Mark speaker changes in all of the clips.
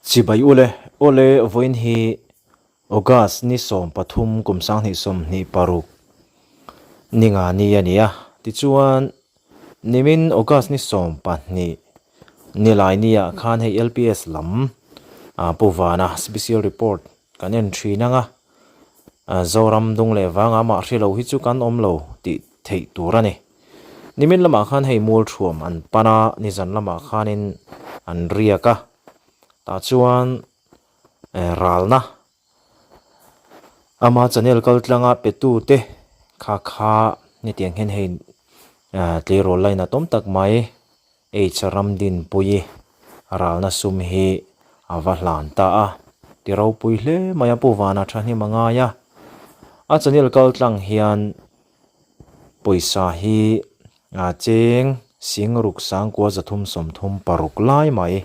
Speaker 1: Chibai ole voin hi August ni som pathum kumsang ni som ni paruk ninga ni ania ti chuan nimin August ni som pahni nilai nia khan hei LPS lam puwana special report kan en thinanga zoram dung le wanga ma hrilo hi chu kan omlo ti thei turani nimin lama khan hei mul thuam an pana nizan lama khanin an riaka ta chuan ralna ama channel kaltlanga petu te kha ni tiang hen hein tlero laina tom tak mai charam din pui ralna sum hi avahlan ta a tirau pui hle maya puwana thani manga ya a channel kaltlang hian poisa hi cheng sing ruk sang kwa zathum somthum paruk lai mai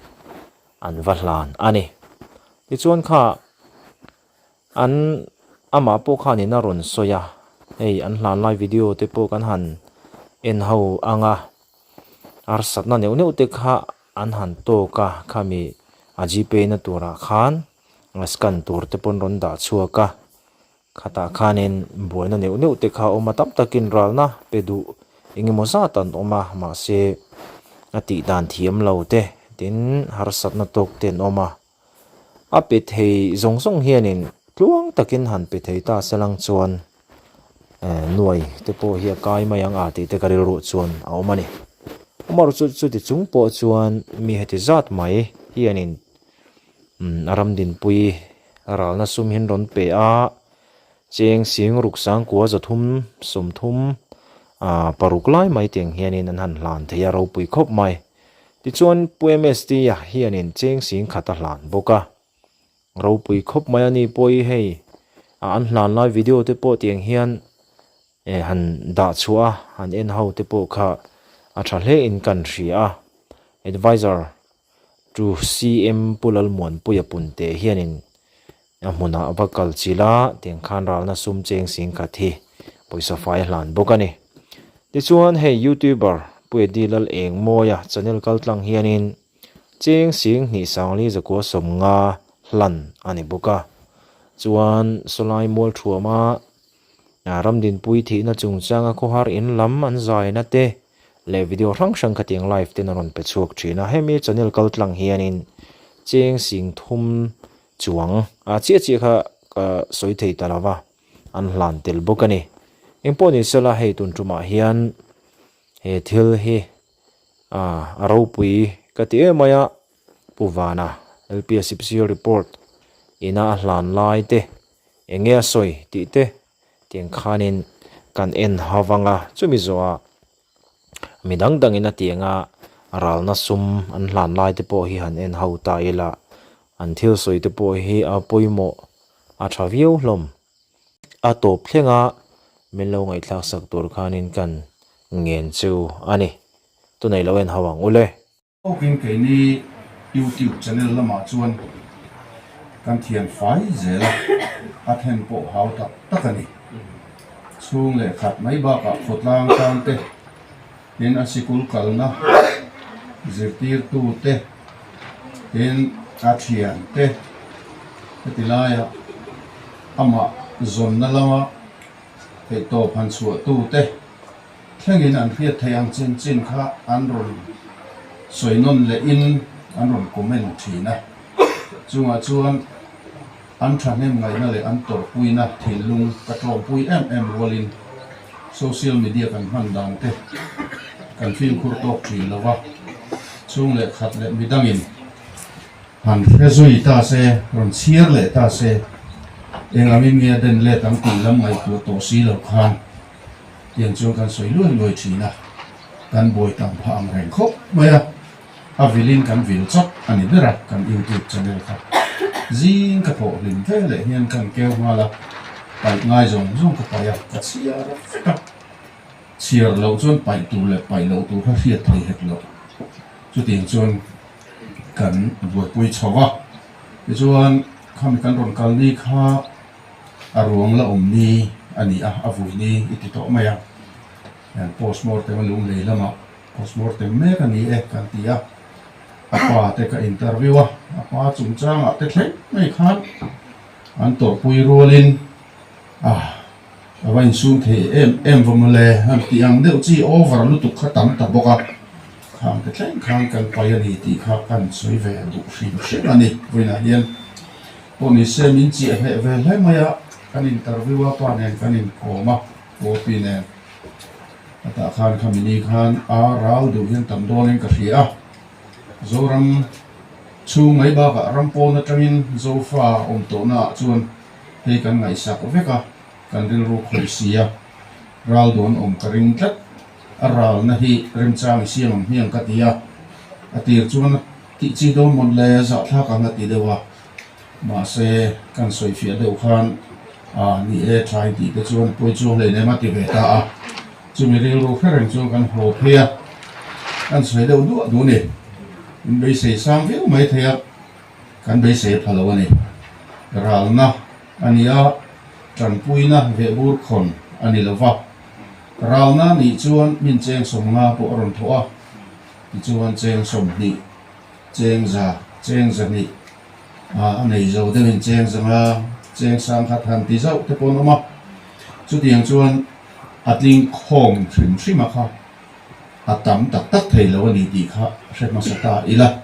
Speaker 1: an vahlan ani ti chuan kha an ama po khani na ron soya ei an hlan lai video te po kan han en ho anga ar satna neu te kha an han to ka khami gp na tura khan scan tur te pon ron da chuaka khata khanin boina neu te kha oma tam takin ralna pedu engemaw zatan oma ma se ati dan thiam lo te tin har satna tok ten oma ape thei zong hianin tluang takin han pe thei ta salang chuan nuai te po hi kai mayang ati te karil ru chuan a omani umaru chu ti chung po chuan mi heti zat mai hianin aram din pui ralna sum hin ron pe a cheng sing ruk sang kwa zathum somthum paruk lai mai teng hianin an han hlan theia ro pui khop mai ti chuan PMS ti ya hianin cheng sing khata hlan boka ro pui khop mai ani poi hei an hlan lai video te po tiang hian han da chua han en ho te po kha a thahle in kan ria advisor to CM pulal mon puya punte hianin amuna avakal chila teng khan ralna sum cheng sing khathi poisa fai hlan bokani ti chuan hei YouTuber puedilal eng moya channel kaltlang hianin cheng sing ni sangli zakwa somnga hlan ani boka chuan solai mol thuama ramdin pui thi na chungchanga ko har in lam an zai na te le video rang sang khating live te naron pe chuak thina hemi channel kaltlang hianin cheng sing thum chuang chi kha soi thei talawa an hlan tel bokani imponi sela hei tun tuma hian he thil hi aro pui kati maya puwana LPS special report ina hlan lai te enge soi ti te tiang khanin kan en hawanga chumi zoa midang ina tianga ralna sum an hlan lai te po hi han en hau ta ila an thil soi te po hi a poimo a thaviu hlom a top thlenga melo ngai thlak sak tur khanin kan ngen chu ani tunai lo en hawang ule
Speaker 2: okin ke ni YouTube channel lama chuan kan thian fai zela athen po hau ta takani chung le khat mai ba ka khotlang tang te in asikul kalna zirtir tu te in athian te tilaya ama zonna lama te to phan chu tu te thlengin an fiat thayang chin kha an ron soinon le in an ron comment thina chunga chuan an thanem ngai na le an tor puina thilung patrom pui em rolin social media kan man dang te kan film khur tok thil lawa chung le khat le midangin han rezui ta se ron chiar le ta se engamin nge den le tam ti lam ngai tu to si lo khan tiang chung kan soi loi thina kan boi tam pham reng khop maya avilin kan vil chok ani bera kan YouTube channel kha zin ka po lin ve le hian kan keu mala pai ngai zong ka pa ya ka chiar lo chon pai tu le pai lo tu kha fiat thei het lo chu ting chon kan boi pui chowa ti chuan kham kan ron kal ni kha arong la omni ani avui ni iti to maya and postmortem lung le lama postmortem me kan ni kan tia apa te ka interview hoa chung chang à tết lek mấy khát anh tổ pui rolin vậy xuống thì em vừa mới lệ anh tiếng đều chỉ over lúc tục khát tắm tập bọc à khang tết lek khang cần phải anh thì khang cần suy về đủ phim xếp anh đi với là điên bọn này xem những chuyện về lấy mấy à anh interview qua này anh in mà có pin này ta khan khamini khan rao du hian tam don en ka hria zoram chu mai ba ka rampo na tangin zofa to na chuan he kan ngai sak veka kan ril ru khoi sia ral don ka ring tlat ral na hi rem chang siam hiang ka tia atir chuan ti chi do mon le za tha ka na ti dewa ma se kan soi fia deuh khan ni e trai ti te chuan poi chu le ne ma ti ve ta chú mình đi lô phép hành chú căn hồ phia căn sấy đâu đũa đũa này bây giờ sang phiếu mấy thế căn bây giờ phải lâu này rồi na anh ấy trần pui na về bur khôn anh ấy là vào rồi na nị chuan mình chèn sông nga bộ rồng thua nị chuan chèn sông nị chèn già nị anh ấy giàu thì mình chèn rằng là chèn sang khát hàng tí dậu thế còn mà chú tiếng chuan linh khom thrim thrim mà kha tắm tắc thầy lâu anh đi kha sẽ mà sẽ ta ila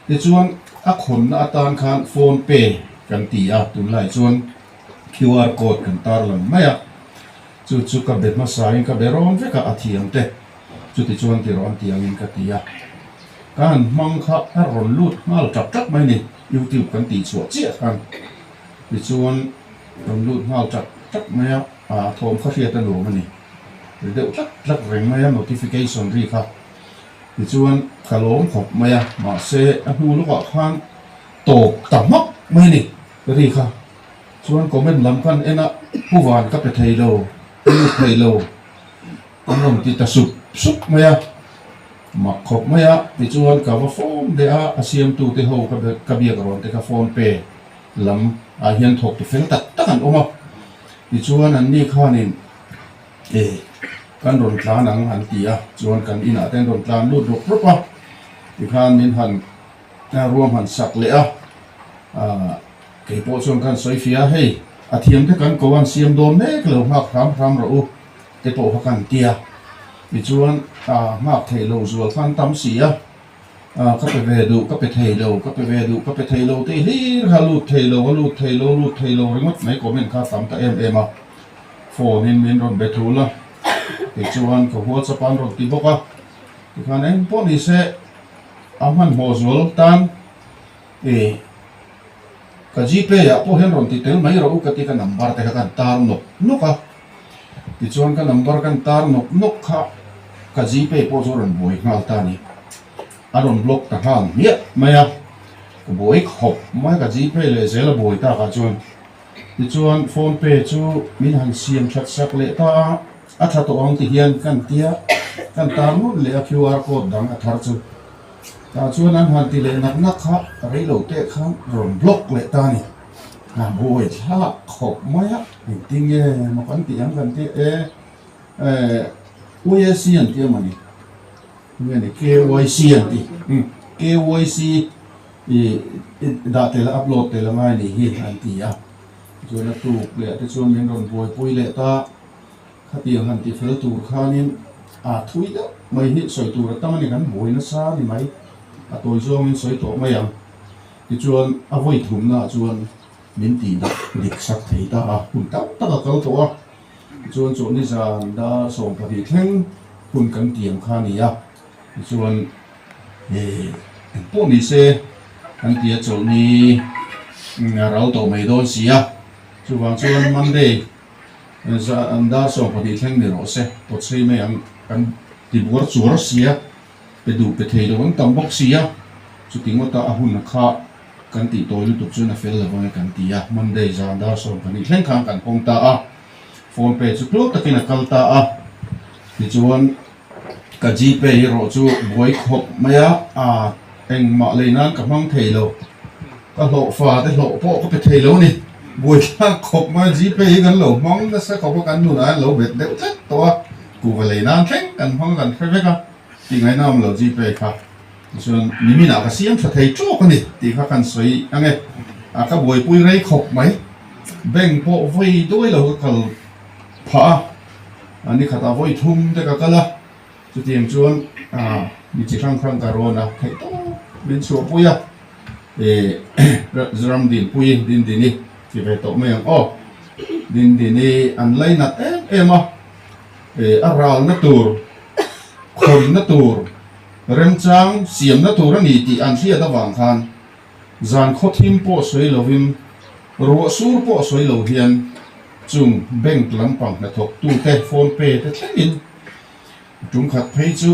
Speaker 2: để chuan khôn tan khan phone pay kan ti tun lai chuan QR code kan tar lam maya chu ka bet ma sai ka berom ve ka athiam te chu ti chuan ti ron tiang in ka tia kan mang kha ron lut ngal tak mai ni YouTube kan ti chuat chia kan ti chuan ron lut ngal tak maya thom kha ria ta lo mani đều rất rành maya notification ri kha thì chuan kalom khop maya ma se hu lu ka khan to tamak mai ni ri kha chuan comment lam kan ena huwan ka pe thei lo ông ti ta sup maya ma khop maya thì chuan ka va form de asiam tu te ho ka bia ron te ka phone pe lam hian thok tu fel tak an oma thì chuan an ni khanin kan ron tlan ang han tia chuan kan ina ten ron tlan lut ruk thì khan min han ruam han sak le ke po chuan kan soi fia hei thiam te kan ko an siam dom mek lo mak ram ro te po kan tia thì chuan mak thei lo zual khan tam sia ka pe ve du ka pe thei lo te hi ha lut thei lo ringot mai comment kha tam ta em phone in min ron betula thì chuan ko WhatsApp ron ti boka thì khan em po ni se amhan ho zol tan ka GPay po hen ron ti tel mai ro ka ti ka number te ka tar nok ka thì chuan ka number kan tar nok kha ka GPay po zo ron boi ngal ta ni aron block ta han mia maya ka boi khop mai ka GPay le zela boi ta ka chuan thì chuan phone pay chu min han siam that sak le ta tha to ong ti hian kan tia kan tar nu le QR code dang thar chu ta chuan an han ti le nak kha rei lo te khan ron block le ta ni boi tha khop maya ting ye ma kan ti ang kan ti USC an ti mani ne KYC an ti KYC da te la upload te la mai ni hi an ti chuan a tu le te chuan min ron boi pui le ta khatiang han ti fel tur khanin thui da mai hi soi tur ta mani kan boi na sa ni mai toi zong in soi to mai ang ti chuan a voi thum na chuan min ti da lik sak thei ta hun ta ka kal to chuan chu ni zan da som pa hi thleng hun kan tiang kha ni ti chuan po ni se kan tia chu ni rau to mai don sia chu wang chuan Monday za anda so pa di thleng ni ro se pot sei mai ang kan ti bur chur sia pe du pe thei lo tam bok sia chu ting ta a hun kha kan ti to lu tu chu na fel la wang kan ti Monday za anda so pa ni thleng khang kan pong ta phone pay chu klok takin a kal ta ti chuan ka GPay ro chu boi khop maya eng ma le nan ka mang thei lo ka lo fa te lo po ko pe thei lo ni bui ta khop ma GPay kan lo mong na sa khop kan nu na lo bet de tet to ku va le nan thleng kan hong kan fe ka ti ngai nam lo GPay kha chuan nimina ka siam tha thei chok ani ti kha kan soi ange a ka boi pui rei khop mai beng po voi doi lo ka kal pha ani khata voi thum te ka kala chu tiang chuan mi chi khang khang ka ro na thei to min chu puya zram din pui din din ni ti ve to me ang o din din ni an lai na em a ral na tur khom na tur rem chang siam na tur ani ti an hria da wang khan zan kho thim po soi lovin ro sur po soi lo hian chung bank lampang na thok tu te phone pay te thlengin chung khat phei chu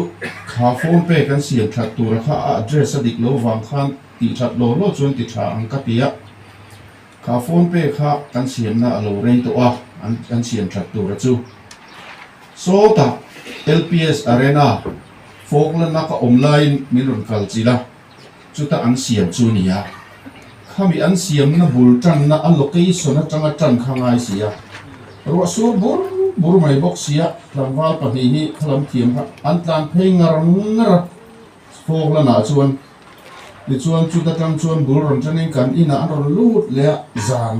Speaker 2: kha phone pay kan siam that tur kha address adik lo wang khan ti that lo lo chuan ti tha ang ka pia kha phone pay kha kan siam na alo rei to a an siam that tur chu so ta LPS arena Falkland na ka online milon kalchila chuta an siam chu nia khami an siam na bultan na a location na tanga tan khangai sia ro sur bur mai box sia tlamwal pa hi thlam thiam ha an tlan phei ngar Falkland na chuan ni chuan chuta tang chuan bur ron chanin kan ina an ron lut le zan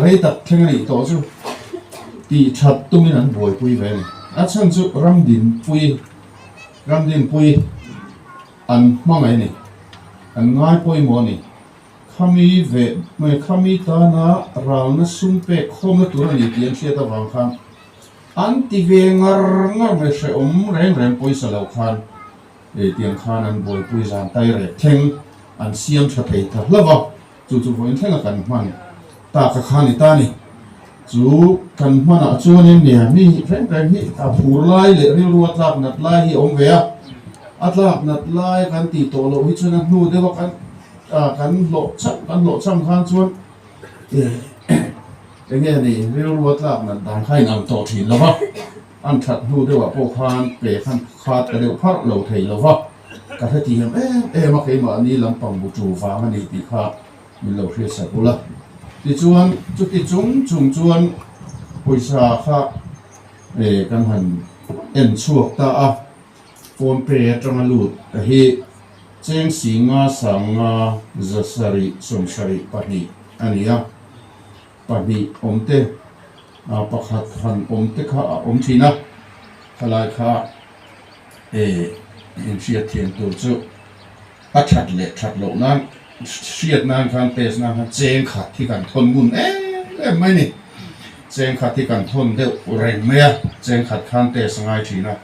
Speaker 2: reita thengani to chu ti that tumin an boi pui ve ni a chan chu ramdin pui an mangai ni an ngai poi mo ni khami ve mai khami ta na ral na sum pe khom na tur ni tian sia ta wang khan an ti ve ngar me se reng poi sa lo khan tiang khan an boi pui zan tai re theng an siam tha thei tha lawa chu voin theng kan man ta ka khan ni ta ni chu kan mana chuanin nia mi reng hi a phur lai le ri ruat lak nat lai hi om ve a atlak nat lai kan ti to lo hi chuan hnu de wa kan lo cham khan chuan nge ni ri ruat lak nat dan khai nam to thin lo wa an that hnu de wa po khan pe khan khat ka de phar lo thei lo wa ka the ti hem ma ke ma ni lampang bu chu wa ma ni ti kha min lo hre sa pula ti chuan chu ti chung chuan poisa kha kan han en chuak ta a phone pay atanga lut a hi cheng singa sanga zasari somsari pahni ania pahni omte pakhat han omte kha om thina khalai kha in sia thian tu chu a that lo nan siat nan khan pes nan cheng khat thi kan thon mun mai ni cheng khat thi kan thon de reng mea cheng khat khan te sangai thina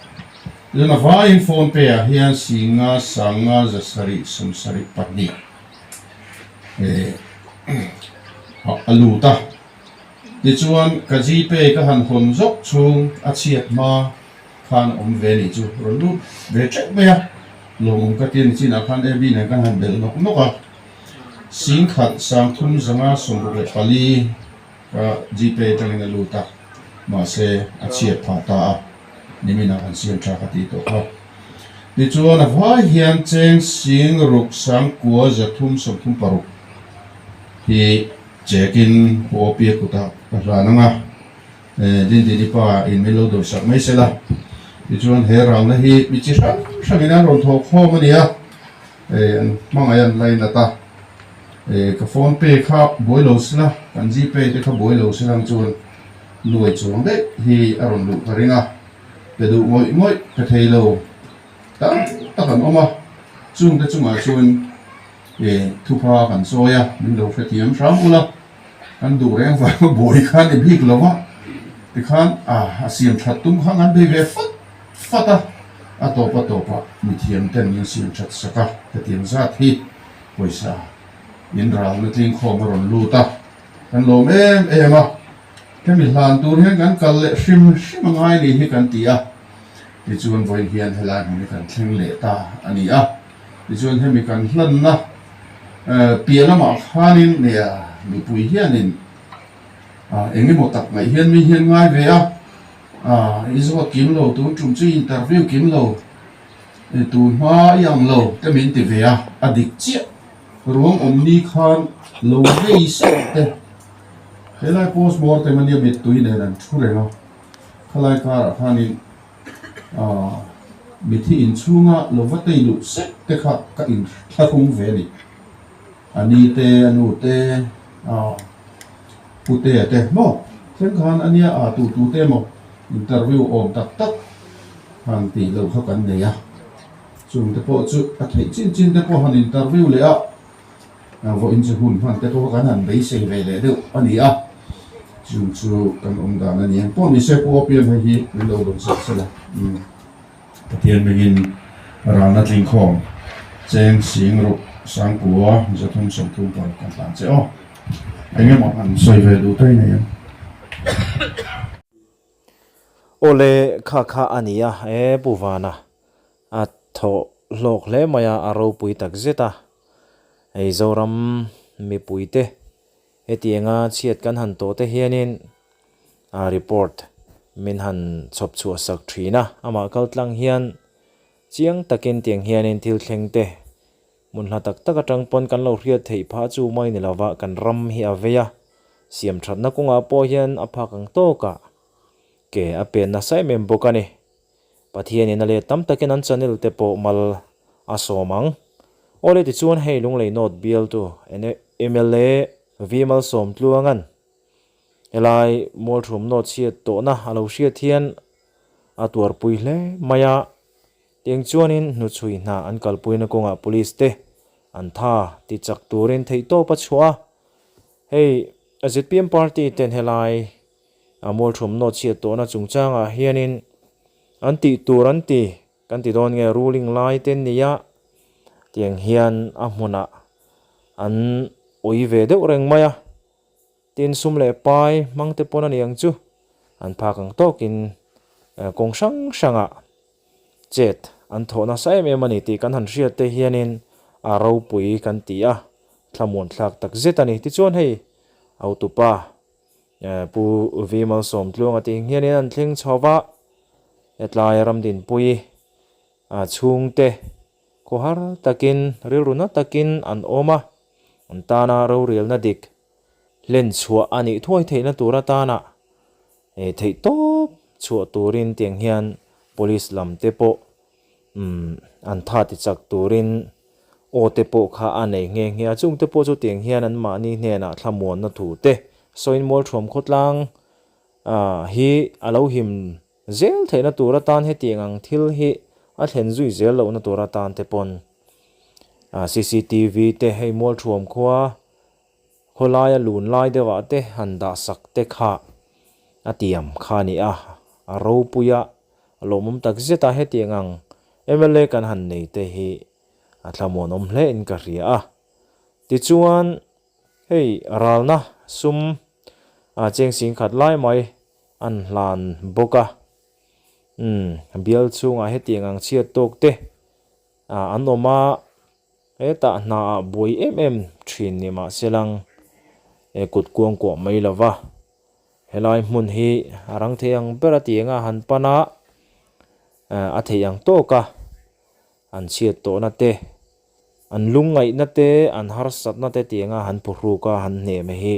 Speaker 2: lena vai phone pay a hian singa sanga zasari somsari pahni aluta ti chuan ka gpay ka han hon zok chung a chiat ma khan om ve ni chu rondu ve chek mea lomum ka tin chin a khan ebi ne kan han bel nok noka sing khat sang thum zanga somru le pali ka gpay tangin aluta ma se a chiat pha ta nimina kan siam tha khati to kha ni chuan a vai hian cheng sing ruk sang kwa zathum somthum paru hi check-in opia kuta rananga din pa in melo do sak mai sela ni chuan he raw na hi mi chi sangina ron tho kho mania an mangayan line ata ka phone pay kha boilo sila kan gpay te kha boilo silang chuan luai chuang de hi aron lu paringa ke du moi ka theilo ta kan oma chung te chunga chuan thupa kan soya min lo fetiam ramula kan du reng va boi khan e bik lova ti khan a siam that tum khan an be ve fata a topa mi thiam ten min siam that saka te tiam za thi poisa in ral na tling khom ron lu ta kan lo em a ke mi hlan tur hen kan kal le shim ngai ni hi kan tia ti chuan voi hian helai mi kan thleng le ta ani a ti chuan hemi kan hlan na pialama khanin nia mi pui hianin engi mo tak ngai hian mi hian ngai ve a izo kim lo tu chum chi interview kim lo tu ma yang lo te min ti ve a adik chi ruang omni khan lo vei se te helai post mortem ania mit tui ne nan thu re no khalai ka khanin mi thi in chunga lovate lu se te kha ka in thakung ve ni ani te anu te pute te mo thleng khan ania tu te mo interview om tak tak han ti lo kha kan nei a chung te po chu a thei chin te po han interview le a vo in chu hun han te po kan han bei sei ve le deuh ani a chung chu kan om dan ani an po ni se po pian hi lo lo sa sala pathian begin rana tling khom cheng sing ro sang kuwa za thum som thum par kan tan che o anh em ăn xoay về đủ tay này em
Speaker 1: ole kha ania e buwana a tho lok le maya aro pui tak zeta ei zoram mi puite etianga chiat kan han to te hianin a report min han chop chu sak thina ama kaltlang hian chiang takin tiang hianin thil thleng te mun hla tak tak atang pon kan lo hriat thei pha chu mai ni lawa kan ram hi aveya siam thatna kunga po hian apha kang to ka ke apen na sai mem bokani pathian in ale tam takin an channel te po mal asomang ole ti chuan hei lung lei not bial tu ene mla vimal som tluangan elai mol thum not chiat to na alo hriat hian atuar pui hle maya tiang chuanin nu chui na an kalpuina konga police te an tha ti chak turin thei to pa chua hei azpm party ten helai amol thum no chia to na chungchanga hianin an ti turan ti kan ti don nge ruling lai ten nia tiang hian a hmuna an oi ve deuh reng maya tin sum le pai mangte pon aniang chu an pha kang tokin kong shanga chet an thona sai me mani ti kan han hriat te hianin a ro pui kan ti a thlamun thlak tak zetani ti chuan hei autupa pu vimal som tlung ati hianin an thleng chawa etlai ramdin pui a chungte ko har takin rilruna takin an oma an tana ro ril na dik len chua ani thoi theina tura tana e thei top chua turin tiang hian police lam te po an tha ti chak turin o te po kha anei nge chung te po chu tiang hian an ma ni hne na thlamon na thu te soin mol thom khotlang hi alo him zel theina tura tan he tiangang thil hi a thlen zui zel lo na tura tan te pon cctv te hei mol thom khwa kholaya lun lai dewa te handa sak te kha atiam kha ni a ro puya lomum tak zeta he tiangang mla kan han nei te hi atlamon om hle in ka ria a ti chuan hei ralna sum cheng sing khat lai mai an hlan boka bial chunga he tiangang chiat tok te an oma eta na boi thin ni ma selang kut kuang ko mai lawa helai mun hi arang theang bera tianga han pana a theyang to ka an chiat to na te an lungai na te an har sat na te tianga han phuru ka han ne me hi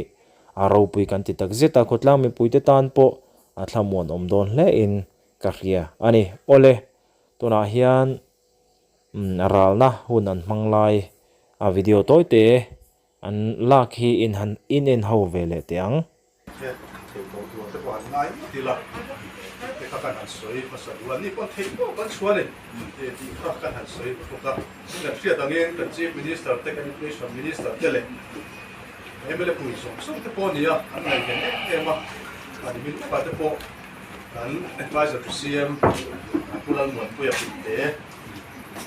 Speaker 1: aro pui kan ti tak zeta khotlang mi puite tan po a thlamon om don hle in ka ria ani ole tuna hian ralna hun an manglai a video toite an lak hi in ho vele tiang
Speaker 3: các bạn soi mà soi luôn đi con thấy con xóa này thì các bạn soi thuộc cả nhưng mà phía đằng em cần chief minister education minister thế này em mới bùi sống cái bọn này anh này cái em mà anh mình phải cái bọn anh advisor to CM anh làm một cái việc thế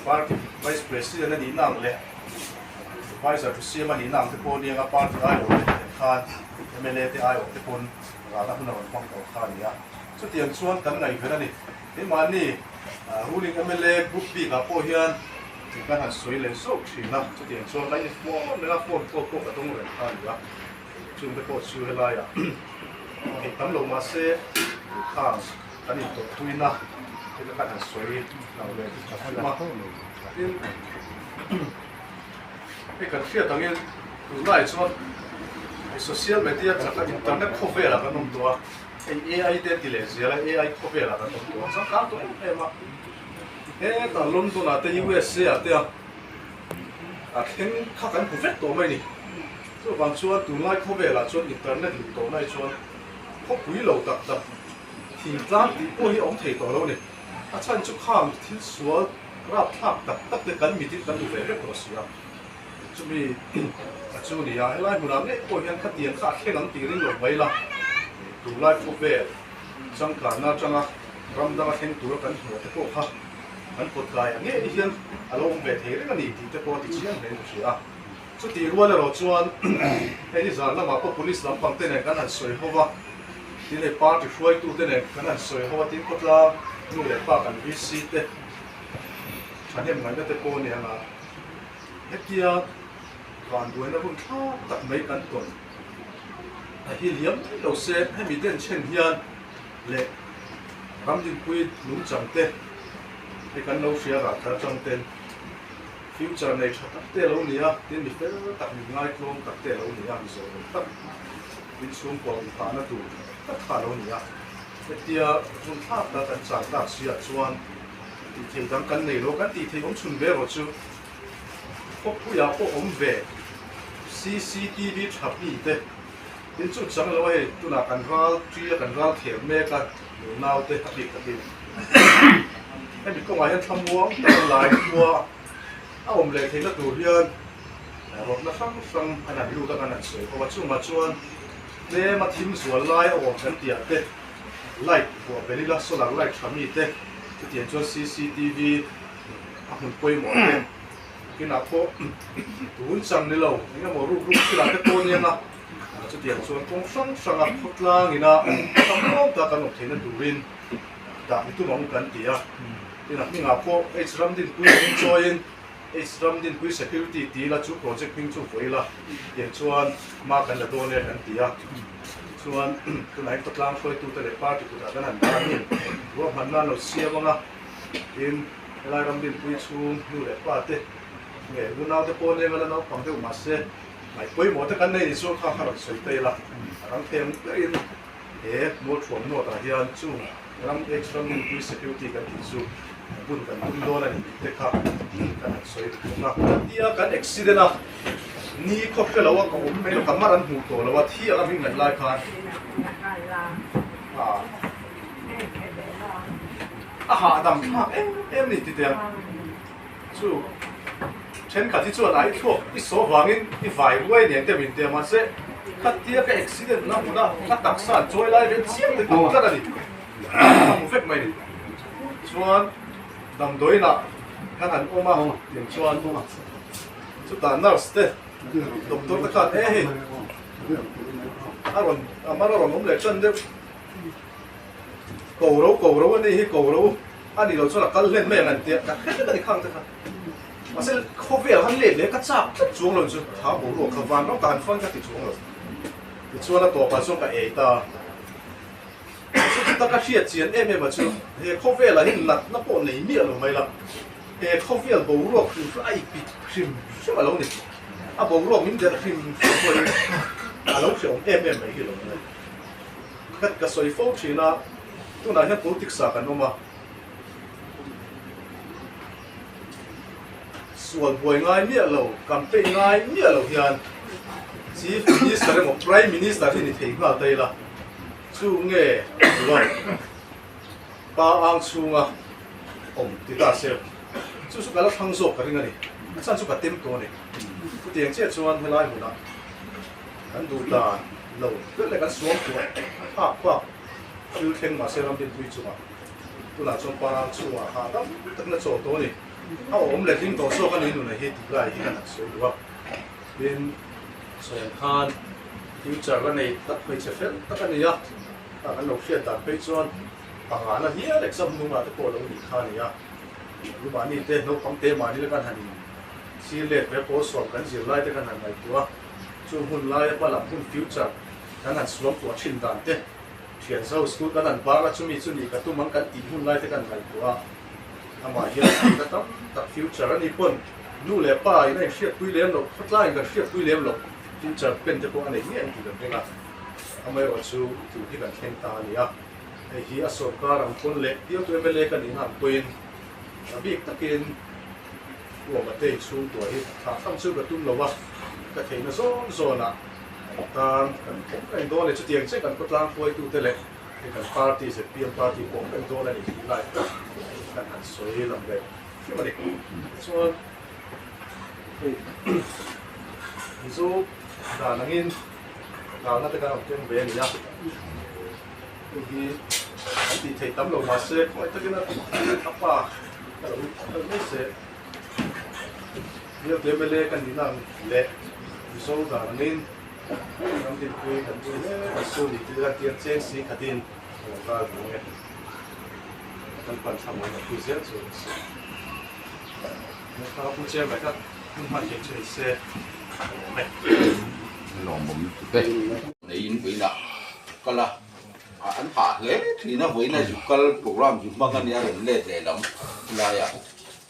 Speaker 3: party vice president này nang lệ advisor to CM này nang cái bọn này cái party ai rồi khan MLA thì ai rồi cái bọn là nó không làm bằng cầu khan này so tiang chuan kan ngai phera ni he mani ruling MLA group B ka po hian ti kan han soi len so thina so tiang chuan lai mo na phone ko ka tong re khan ya chung te po chu hela ya he tam lo ma se khang kan ni to tuina te kan han soi na le ma tin he kan fia tangin nai chuan social media chaka internet ko vela kan nom to AI te tile zela AI ko vela kan to so ka to e ma ta London à te USA à te à khen khá cắn phết tổ mày nè so bằng chuan tu lai kho về là chuan internet thì tổ này chuan kho quý lâu tập tập thì ra thì ôi ông thầy tổ lâu nè à chân chút khám thì số rap tháp tập tập để cắn mít cắn đủ về rất tổ sĩ à chú mi chú đi à lại một năm đấy ôi hiện khát tiền khát khen lắm tiền lên rồi vậy là tu lai kho về chẳng cả na chẳng à ram đang khen tu cắnหัวte ko ha cắn cột gai nghe đi hiện à lâu về thế đấy cái gì thì te ko thì chỉ là cái gì à so ti ruan ro chuan hei zan lama po police lampang te ne kan han soi hova tin le party hruai tu te ne kan han soi hova tin kotla nu le pa kan visit te thanem ngai te po ne anga hetia van buena bun tha tak mai kan ton a hi liam lo se he mi den chen hian le ram din pui lung chang te he kan lo sia ra thar chang ten future này chắc tắc tê lâu nia, tiền bị phê tắc mình ngay không tắc tê lâu nia, mình rồi tắc mình xuống quảng phá nó đủ tắc phá lâu nia, cái tia chúng ta đã cần trả đáp suy chuan, thì thấy đang cần này lo cần thì thấy ông chuẩn bị rồi chứ, cóผู้ยาcó ông về CCTV chụp đi thế, đến chút chẳng lâu ấy tôi là cần ra truy cần ra thiệp mê cần nào thế hấp đi, cái bị công an tham mua, lại mua ông lấy thế là đủ hiền, rồi nó sang anh làm lưu các anh làm sửa, có chung mà chuan, để mà thím sửa lại ông cần tiền thế, lại của bên đó số là lại chấm thế, cái tiền cho CCTV, mình quay một bên, cái nào có tốn sang đi lâu, những cái mà rút cái là cái tôn nhiên à, cái tiền chuan cũng sang à phật la người na, không có ta cần một thế là đủ riêng, đã bị tụi mình cần tiền, cái nào mình học có ấy làm đến cuối enjoy Ram din pui security ti la chu project ping chu foi la ye chuan ma kan la don le kan tia chuan tu nai to tlang foi tu te le party tu da kan han da ni wo man na lo sia manga in la ram din pui chu nu le pa te nge bu nau te pon le ngala no pang te ma se mai poi mo te kan nei ni chu kha kha soi te la rang tem in mo chuan no ta hian chu ram din pui security kan ti chu bun kan bun do la ni te kha kan soi na tia kan accident a ni kho pe lawa ko me lo kamaran hu to lawa thi ala min ngai lai khan ha dam ha em ni ti te chu chen kha ti chu lai tho i so wangin i vai wai ne te min te ma se khat tia ka accident na mu na ka tak sa choi lai ben chiang te ko ka ni mu fek mai ni chuan dam doi na kan han oma yang chuan oma chu ta nurse te doctor ta khat he aron amara ron om le chan de ko ro ani hi ko ro ani lo chona kal len me ngan te ka khet ta ni khang ta kha asel khovel han le le ka chap chuang lo chu tha bo ro kha van ro kan fon ka ti chuang lo ti chuan to pa so ka e ta ta ka hriat chian em em chu he khovel la hin lat na po nei mi lo mai la he khovel bo ro khri fly pi khrim chu ma lo ni a bo ro min der khrim ko a lo chong em em mai hi lo mai khat ka soi fo china tu na he politics sa kan oma sual boy ngai mi lo campaign ngai mi lo hian chief minister mo prime minister ni thei nga tai la chu nge rồi ba ang chunga om ti ta se chu su kala thang zo ka ringa ni chan chu ka tem to ni ku tiang che chuan helai mu na kan du ta lo le kan suam tu ha kwa chu theng ma se ram din pui chu ma tu na chong pa ang chunga ha tam tak na cho to ni a om le ding to so kan ni nu na he ti lai hi kan so wa bin so khan future kan nei tak pe che fel tak ani ya ta kan lo hriat dan pe chuan panga na hian exam nu ma te ko lo ni kha ni ya lu ba ni te no kam te ma ni le kan hani si le pe po so kan zir lai te kan han mai tua chu hun lai pa lam hun future kan han slom tua chin dan te thian zo school kan han ba la chu mi chu ni ka tu mang kan ti hun lai te kan mai tua ama hian ta tam ta future ani pon nu le pa i nei hriat pui lem lo khatlai ka hriat pui lem lo future pen te ko ani hian ti kan renga amai ro chu tu hi kan khen ta ni a hei hi a sarkar ang pon le tio tu mle kan in han poin bị tất kiên của mặt tây xuống tuổi thả không chưa được tung lâu cái thấy nó rõ nè ta cái đó là chút tiền chứ cần có lang quay tu tele cái party sẽ PM party cũng cái đó là đi lại cái hạt sôi làm đấy chứ mà đi so ví dụ là năng nào nó tất cả các cái về này nhá thì thầy tấm lòng mà sẽ phải tất cả nó apa kalau ini sẽ dia beli kan di nang le so da nin nang tin kui kan tu le so ni tu da tian chen si khatin ka nge kan pan tham na ku sia so nó ka pu che ba ka ma che che se
Speaker 4: lòng bụng tê này với là có là anh phá lẽ thì nó với này chụp cái program chụp bằng cái này là lệ lệ lắm là ya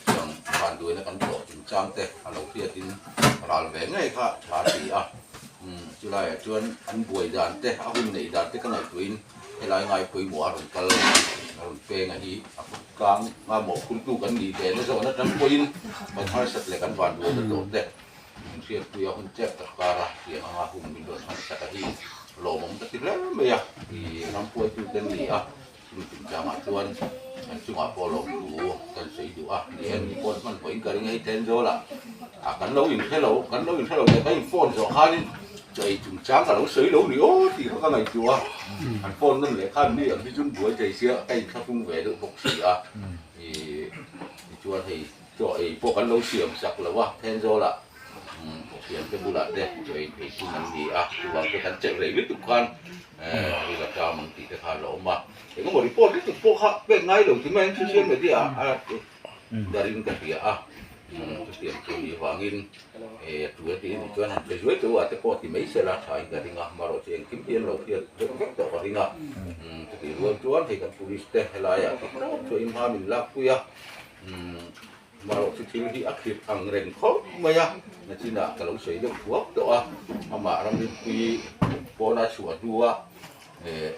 Speaker 4: yang phản đối nó cần tổ chụp trang tê anh đầu tiên tin là về ngay cả trả thì chú là chuyên anh buổi đàn tê anh hôm nay đàn tê cái này tuyên hay là ngày cuối mùa rồi cái rồi về ngày đi càng mà mộtคุณtuกันดีแต่ในส่วนนั้นทั้งคนมันทำเสร็จเลยกันวันด้วยตัวเด็กเสียคุยคนเจ็บตะการะเสียงอาหุ่นมีโดนทำสักทีโลมมันติดแล้วไม่อะที่น้ำป่วยtuกันดีอ่ะคุณถึงจะมาชวนมันช่วยพอลงดูกันใส่ดูอ่ะเดี๋ยวมีคนมันไปกันยังไงเทนโซล่ะกันเราอินเทลกันเราอินเทลแต่ก็อินโฟนสองข้างนี่ใจจุ่มจ้างกับเราซื้อเราเนี่ยโอ้ที่เขาก็ไงจัวอันโฟนนั่นแหละข้างนี่อย่างที่จุ่มบัวใจเสียใกล้ข้าพุ่งแหวนดูบกสีอ่ะที่จัวที่จัวไอ้พวกกันเราเสียมสักแล้วว่าเทนโซล่ะเสียมจะบุระเด้ใจไอ้ที่นั่นดีอ่ะตัวก็กันเจ็บเลยวิทุกคนที่ราคามันติดราคาหลงมาแต่ก็บอกที่พวกที่พวกเขาเป็นไงหลงที่แม่งเชื่อเลยที่อ่ะdari kan dia setiap kali wangin dua tin tuan sesuai tu ada pot di meja lah saya ingat tinggal maro ceng kimpian lo dia dekat tak tinggal jadi dua tuan thì kan polis teh helaya so imha min laku ya maro ceng di akhir angren kok maya na cina kalau saya dah buat doa ama ram ni pi pona chua dua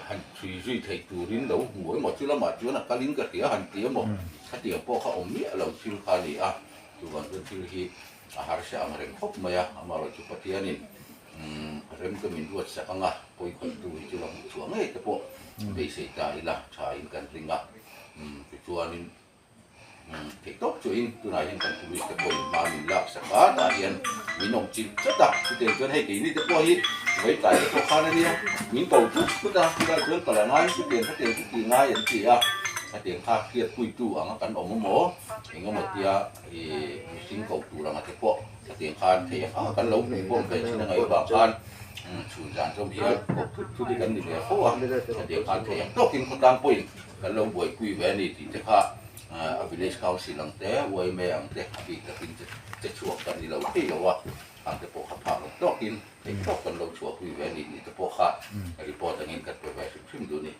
Speaker 4: han suy thầy tu rin đâu mỗi một chữ là mà chữ là cái lính cái tía han tía một cái tía poเขาอมเนี่ยเราชื่อคาลีอ่ะtu kan tuชื่อที่harusnya angren kok maya ama lo cepat ya ni rem ke min buat sakanga poi ko tu itu lah suang eh tepo dei seita ila chain kan ringa tuanin TikTok chuin tunai hin kan tulis te poi ma min lak saka ta hian minong chin chata te chuan hei ke ni te po hi với tại cái khó khăn này những cầu chúc chúng ta trước cả là nói cái tiền phát triển cái tiền ngay hiện chỉ cái tiền khác kia quy tu ở cái cán ống mỏ thì có một tia thì sinh cầu tu là cái bộ cái tiền khan thì ở cán lấu thì bộ cái chính là ngày vàng khan chủ giản trong here có chút đi cán thì là phố cái tiền khan thì tốt kinh không đang quên cán lấu buổi quy về này thì chắc là village council lang te way me ang te abi ta pin te chuak kan ni lo ti lo wa ang te po kha pha lo tokin te tok kan lo chuak wi ve ni te po kha report angin kat pe ve sim du ni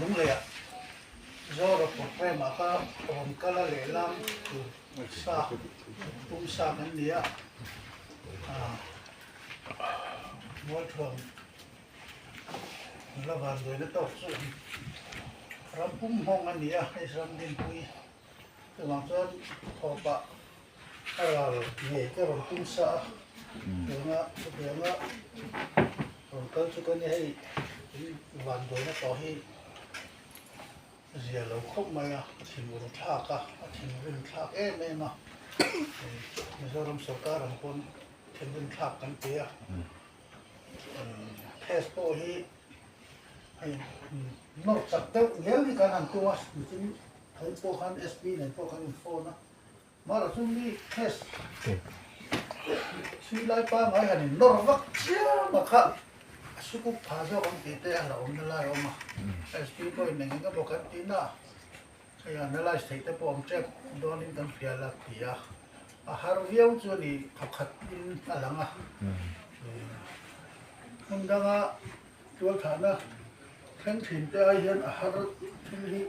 Speaker 5: đúng rồi ạ do là một cái mà các ông các là lệ lam từ xa cũng xa cái gì ạ mỗi thường là vào rồi nó tốt rồi ram cũng mong anh nhỉ hay ram đến cuối từ mà cho họ bạ là nghề cái rồi cũng xa đường á đường á rồi cái chỗ này hay vào rồi nó to hay giờ lâu không mà thì một thác à thì một thác em mà bây giờ làm sao cả làm con thì một thác cái kia test po hi nó chắc đâu nếu như cái hàng tua thì thấy po khăn SP này po khăn info nó mà là chúng đi test suy lại ba ngày hành nó vắt chia mà khác suy cũng phá cho con tí tê là ông lại ông mà SP po này cái po khăn tí na cái anh lại thấy cái po ông check đó nên cần phải là gì à haruviau cho đi khắp khắp in là lăng à hôm đó tôi thằng đó khen thìn tới hiện ở har thìn hi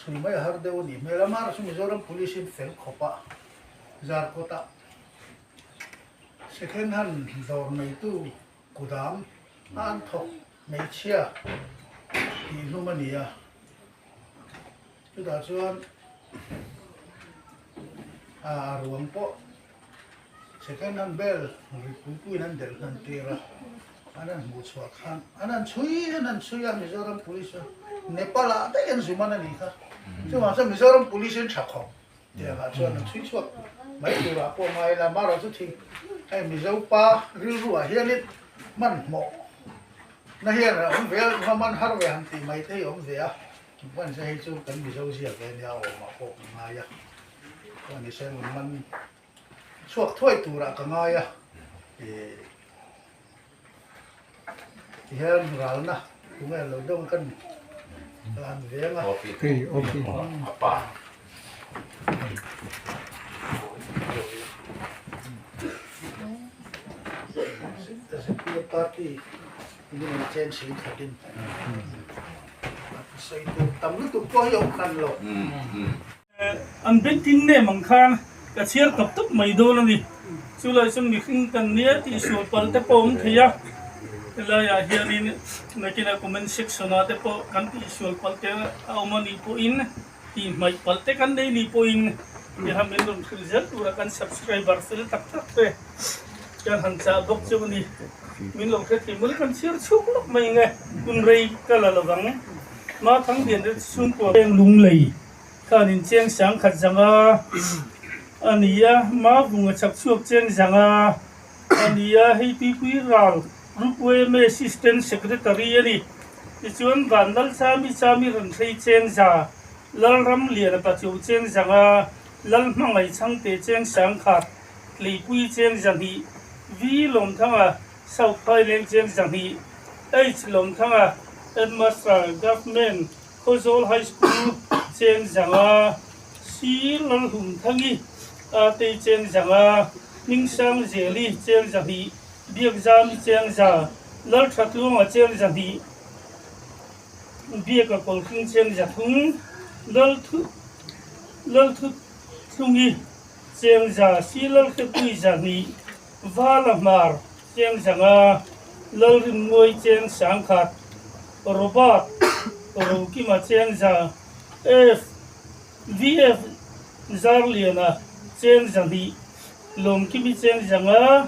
Speaker 5: sui mai har đâu đi mẹ làm mà sui Mizoram police phèn khopa jar kota second hand dor này tu kudam an thok mấy chia thì lúc mà nè chúng ta cho ruộng po second hand bell kui nan del nan tira anan mu chwa khan anan chui a Mizoram police Nepal a ta yan zumana ni kha chu ma sa Mizoram police cha kho dia ga chuan an chui chuak mai tu ra po mai la ma ro chu thi ai Mizo pa ril ru a hian it man mo na hian ra on vel ha man har ve han ti mai te om ve a ban sa hi chu kan Mizo sia ke nia o ma po ma ya quan ni sen man chuak thoi tu ra ka nga ya hian ral na cũng là lâu đông cân làm việc mà
Speaker 4: ok apa
Speaker 5: cái party ini macam sih kadin saya itu tamu tu kau yang kan lo
Speaker 6: an banking ne mang khan ka chiar kap tuk mai do la ni chulai chung ni khing kan nia ti su pal te pom thia la ya hianin nakina comment section ate po kan ti su pal te aumani po in ti mai pal te kan dei ni po in ya hamin dum result ura kan subscriber sel tak tak te kan han cha bok chu ni min lo khe ti mul kan chiar chuk lok mai nge kun rei kala lawang ma thang dian de sun ko lung lei kanin cheng sang khat zanga ania ma bunga chak chuak cheng zanga ania hei pi pui ral rupwe me assistant secretary ani chuan bandal chami ran thei cheng za lal ram lian pa chu cheng zanga lal mangai changte cheng sang khat lei pui cheng zani vi lom thanga south thailand cheng zani h lom thanga Edmastra government Khozol high school cheng zanga si lal hum thangi te cheng zanga ningsang zeli cheng zahi biak jam cheng za lal thatlung a cheng zahi biak a kol khing cheng zathung lal thu thungi cheng za si lal khepui zani vala mar cheng zanga lal rim ngoi cheng sang khat robot roki ma cheng za VF Zarliana cheng zani lom ki bi cheng zanga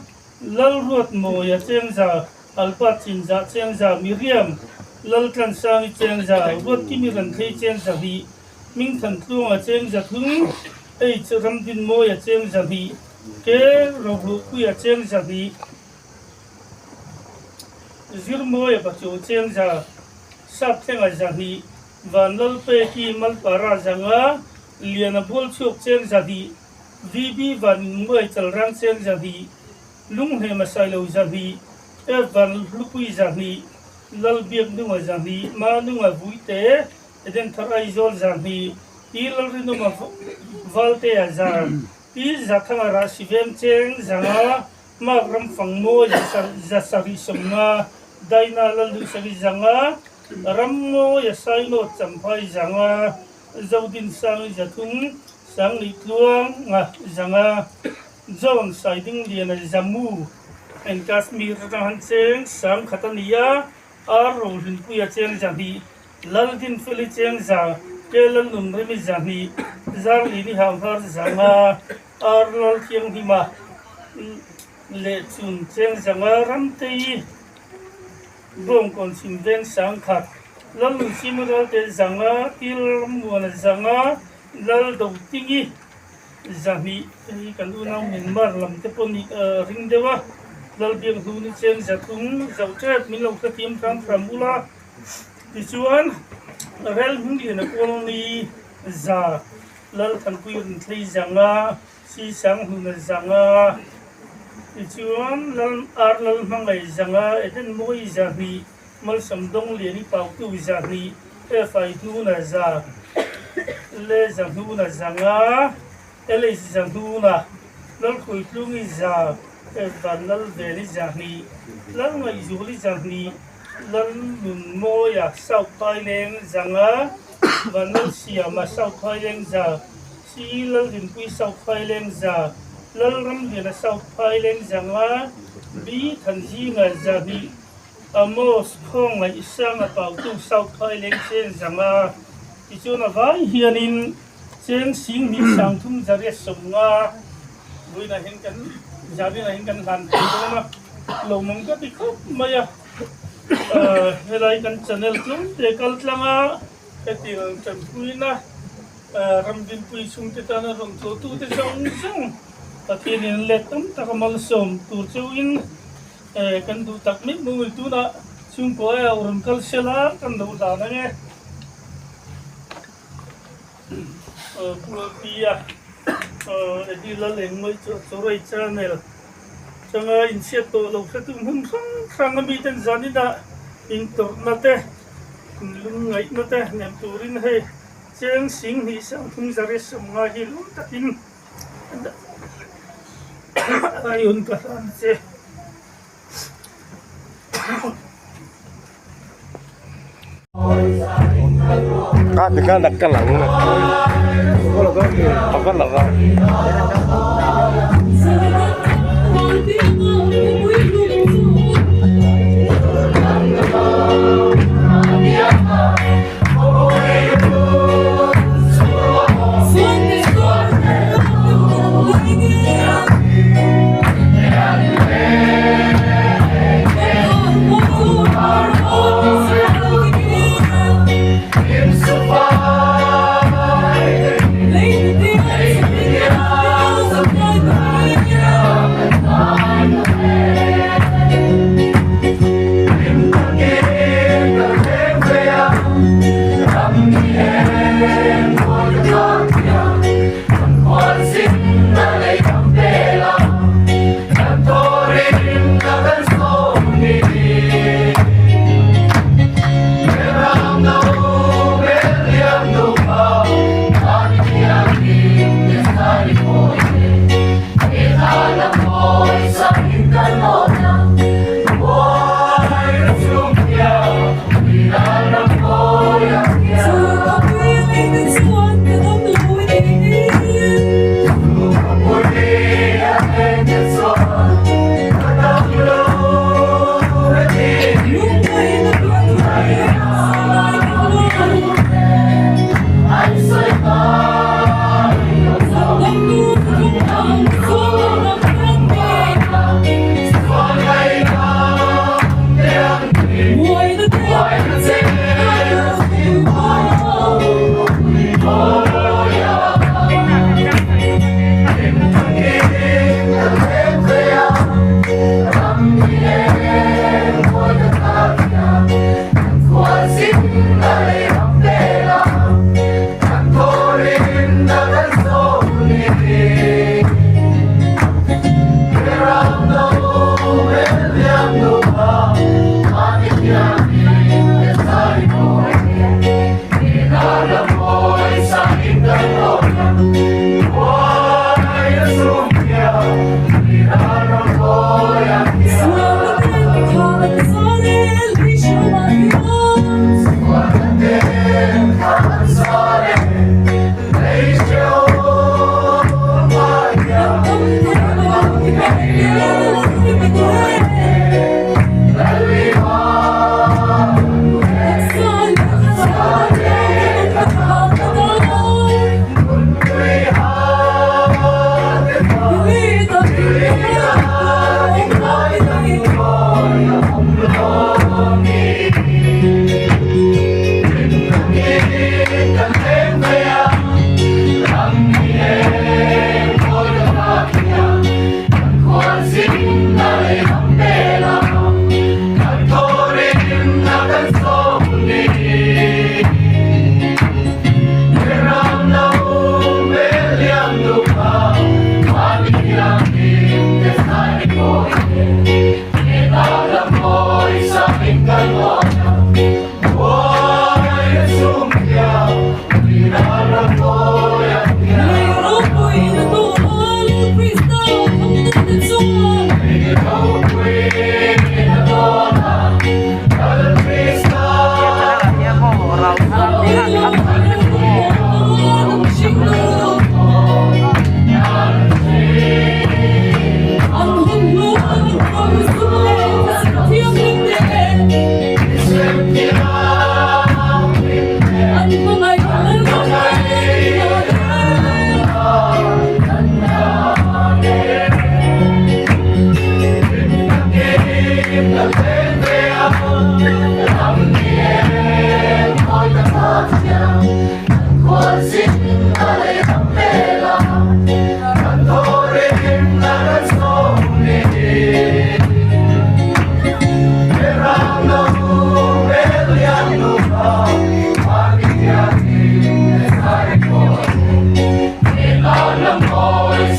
Speaker 6: lal ruat mo ya cheng za alpa chin za cheng za Miriam lal kan sang cheng za ruat ki mi ran thei cheng zani ming than tlung a cheng za thung ei churam din mo ya cheng zani ke robu ku ya cheng zani zir mo ya ba chu cheng za sap theng a zani van lal pe ki mal para zanga liana bol chuk cheng zadi VB van ngoi chal rang cheng zadi lung he masai lo zadi e van lupui zadi lal biak nu zadi ma nu vuite eden tharai zol zadi i lal rinu ma valte azar i zathanga ra sivem cheng zanga ma ram fangmo za sari somna daina lal du sari zanga rammo ya saino champai zanga zaudin sang jathung sang ni tluang nga zanga zon siding lian jamu en Kashmir rahan cheng sang khatania ar rohin puya cheng jani laltin fili cheng za kelal num remi jani zar li ni ham har zanga ar lal thiang hima le chun cheng zanga ramtei bom kon sim ven sang khat lal lu simura te zanga til muana zanga lal do tingi zani kan una min mar lam te poni ring dewa lal biang hu ni cheng zatung zautet min lo ka tim tram framula tichuan rel hungi na koloni za lal kan kuin thei zanga si sang hu na zanga tichuan lal mangai zanga eden moi zani mal samdong liani pau tu zani fai tu na za le zanhu na zanga ele zanhu na lal khoi tlungi za van lal veli zani lal ngai zuli zani lal nun mo ya sau thailand zanga van lal sia ma sau thailand za si lal rin pui sau thailand za lal ram lian sau thailand zanga bi than ji nga zani amos khong lai sang a pau tu south thailand chen zanga ti chu na vai hianin chen sing ni sang thum zare somnga buina hin kan jabi na hin kan han na lo mong ka ti khop maya helai kan channel tlum te kal tlanga eti ang champuina ramdin pui sung te ta na rong to tu te song sung patin in letum takamal som tur chuin kan du tak mi mungul tu na sung po ay urum kal sela kan du da na nge pula pia edi la leng moi choroi channel changa insiat to lo sa tum hum sang mi ten zanida in tur na te lung ngai na te nem turin he cheng sing hi sang thum zare som nga hi lum takin ayun ka san che
Speaker 7: Kan nakalang na. Pagkalaga.
Speaker 8: Late the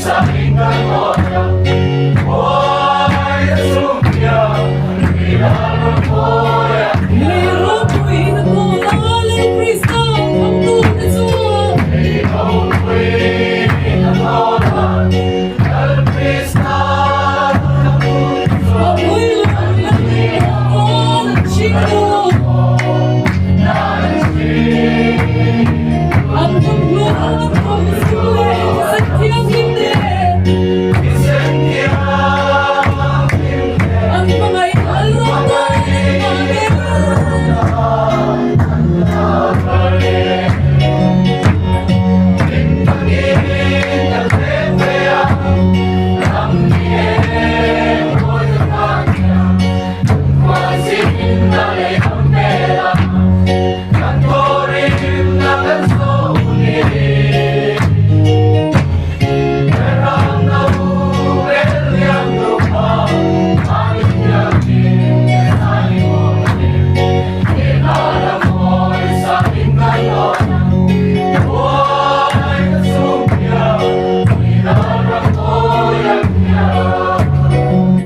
Speaker 8: sa ikaw